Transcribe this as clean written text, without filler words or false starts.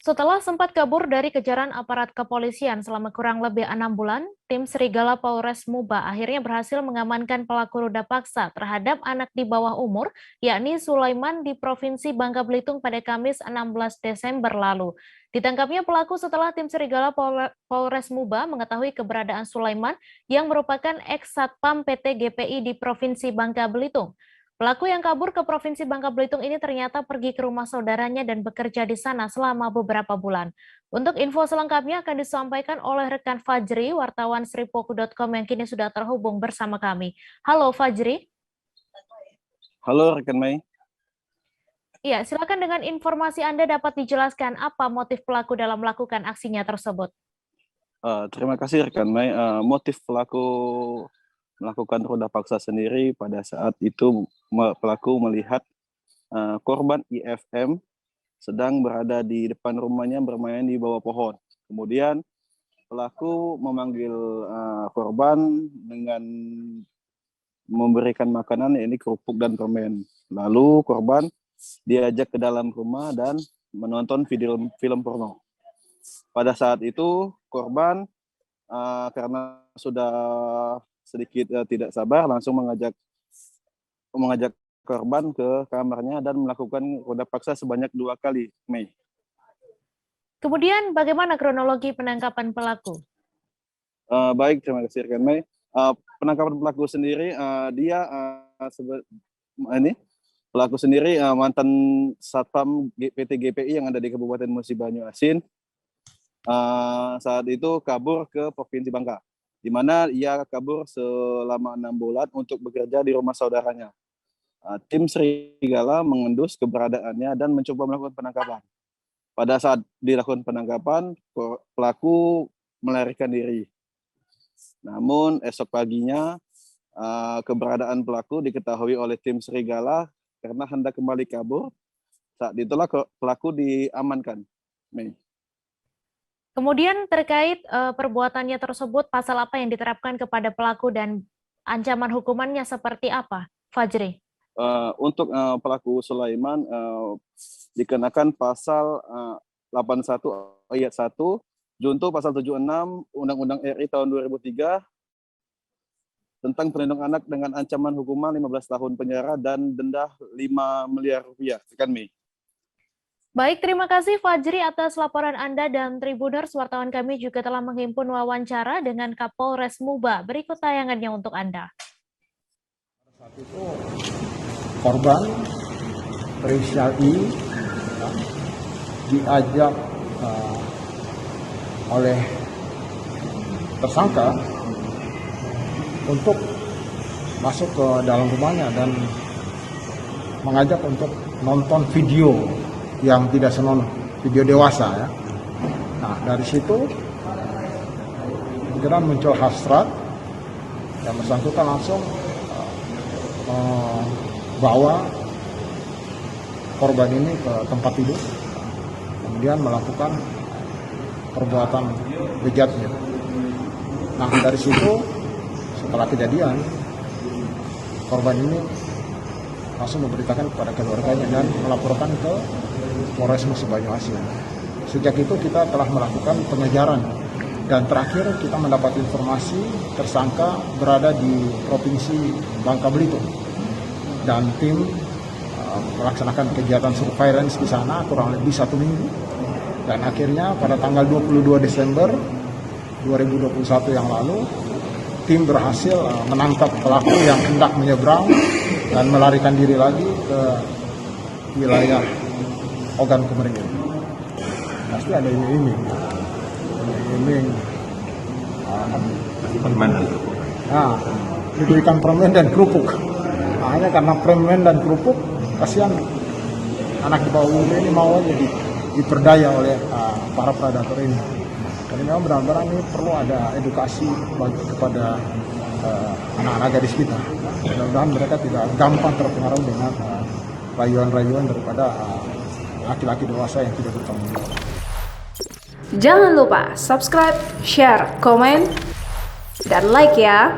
Setelah sempat kabur dari kejaran aparat kepolisian selama kurang lebih 6 bulan, tim Serigala Polres Muba akhirnya berhasil mengamankan pelaku ruda paksa terhadap anak di bawah umur, yakni Sulaiman di Provinsi Bangka Belitung pada Kamis 16 Desember lalu. Ditangkapnya pelaku setelah tim Serigala Polres Muba mengetahui keberadaan Sulaiman yang merupakan ex-satpam PT GPI di Provinsi Bangka Belitung. Pelaku yang kabur ke Provinsi Bangka Belitung ini ternyata pergi ke rumah saudaranya dan bekerja di sana selama beberapa bulan. Untuk info selengkapnya akan disampaikan oleh rekan Fajri, wartawan sripoku.com yang kini sudah terhubung bersama kami. Halo Fajri. Halo rekan Mei. Iya, silakan dengan informasi Anda dapat dijelaskan apa motif pelaku dalam melakukan aksinya tersebut. Terima kasih rekan Mei. Motif pelaku melakukan ruda paksa sendiri pada saat itu pelaku melihat korban IFM sedang berada di depan rumahnya bermain di bawah pohon. Kemudian pelaku memanggil korban dengan memberikan makanan, yaitu kerupuk dan permen. Lalu korban diajak ke dalam rumah dan menonton film porno. Pada saat itu korban karena sudah sedikit tidak sabar langsung mengajak korban ke kamarnya dan melakukan ruda paksa sebanyak 2 kali, Mei. Kemudian bagaimana kronologi penangkapan pelaku? Baik, terima kasih rekan Mei. Penangkapan pelaku sendiri pelaku sendiri mantan satpam PT GPI yang ada di Kabupaten Musi Banyuasin. Saat itu kabur ke Provinsi Bangka, di mana ia kabur selama 6 bulan untuk bekerja di rumah saudaranya. Tim Serigala mengendus keberadaannya dan mencoba melakukan penangkapan. Pada saat dilakukan penangkapan, pelaku melarikan diri. Namun esok paginya keberadaan pelaku diketahui oleh tim Serigala karena hendak kembali kabur. Saat itulah pelaku diamankan, Mei. Kemudian terkait perbuatannya tersebut, pasal apa yang diterapkan kepada pelaku dan ancaman hukumannya seperti apa, Fajri? Untuk pelaku Sulaiman dikenakan pasal 81 ayat 1, junto pasal 76 Undang-Undang RI tahun 2003 tentang perlindungan anak dengan ancaman hukuman 15 tahun penjara dan denda 5 miliar rupiah. Sekian, Mei. Baik, terima kasih Fajri atas laporan Anda dan Tribuners. Wartawan kami juga telah menghimpun wawancara dengan Kapolres Muba. Berikut tayangannya untuk Anda. Saat itu korban berinisial I diajak oleh tersangka untuk masuk ke dalam rumahnya dan mengajak untuk nonton video yang tidak senonoh, video dewasa ya. Nah, dari situ segera muncul hasrat, yang bersangkutan langsung bawa korban ini ke tempat tidur, kemudian melakukan perbuatan bejatnya. Nah, dari situ setelah kejadian, korban ini langsung memberitakan kepada keluarganya dan melaporkan ke Polres Musi Banyuasin. Sejak itu kita telah melakukan pengejaran dan terakhir kita mendapat informasi tersangka berada di Provinsi Bangka Belitung dan tim melaksanakan kegiatan surveillance di sana kurang lebih 1 minggu dan akhirnya pada tanggal 22 Desember 2021 yang lalu tim berhasil menangkap pelaku yang hendak menyeberang dan melarikan diri lagi ke wilayah Ogan Komering. Pasti ada iming-iming, permen dan kerupuk. Nah, diberikan permen dan kerupuk. Nah, hanya karena permen dan kerupuk, kasihan anak di bawah umur ini mau aja diperdaya oleh para predator ini. Jadi memang benar-benar ini perlu ada edukasi kepada anak-anak gadis kita. Mudah-mudahan mereka tidak gampang terpengaruh dengan rayuan-rayuan daripada laki-laki dewasa yang tidak bertanggung jawab. Jangan lupa subscribe, share, komen, dan like ya.